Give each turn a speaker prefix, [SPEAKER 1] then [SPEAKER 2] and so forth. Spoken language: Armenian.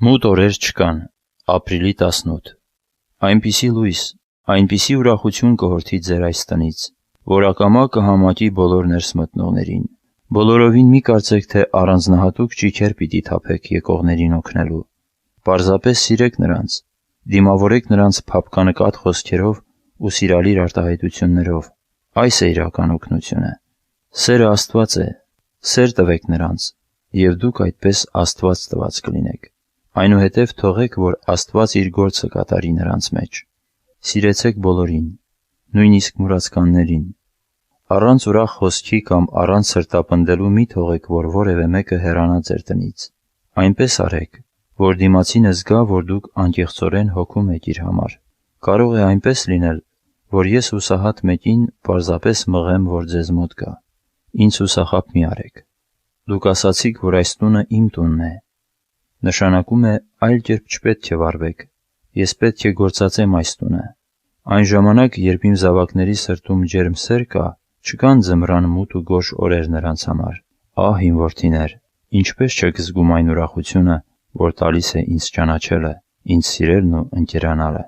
[SPEAKER 1] Մութ օրեր չկան։ Ապրիլի 18։ Այնպիսի լույս, այնպիսի ուրախություն կհորդի ձեր այս տնից, որ ակամա կհամակի բոլոր ներս մտնողներին։ Բոլորովին մի կարծեք, թե առանձնահատուկ ճիչեր պիտի թափեք եկողներին օգնելու։ Պարզապես սիրեք նրանց, դիմավորեք նրանց փափկանկատ խոսքերով ու սիրալիր արտահայտություններով։ Այս է իրական օգնությունը։ Սերը Աստված է, սեր տվեք նրանց, և դուք այդպես Աստված տված կլինեք։ Այնուհետև թողեք, որ Աստված իր գործը կատարի նրանց մեջ։ Սիրեցեք բոլորին, նույնիսկ մուրացկաններին։ Առանց ուրախ խոսքի կամ առանց սրտապնդելու մի թողեք, որ որևէ մեկը հեռանա ձեր տնից։ Այնպես արեք, որ դիմացինը զգա, որ դուք անկեղծորեն հոգում եք իր համար։ Կարող է այնպես լինել, որ ես հուսահատ մեկին պարզապես մղեմ, որ ձեզ մոտ գա։ Ինձ հուսախաբ մի արեք։ Դուք ասացիք, որ այս տունը իմ տունն է։ Նշանակում է այլ կերպ չպետք է վարվեք։ Ես պետք է գործածեմ այս տունը։ Այն ժամանակ, երբ իմ զավակների սրտում ջերմ սեր կա, չկան ձմռան մութ ու գորշ օրեր նրանց համար։ Ահ, իմ որդիներ, ինչպես չեք զգում այն ուրախությունը, որ տալիս է ինձ ճանաչելը, ինձ սիրելն ու ընկերանալը։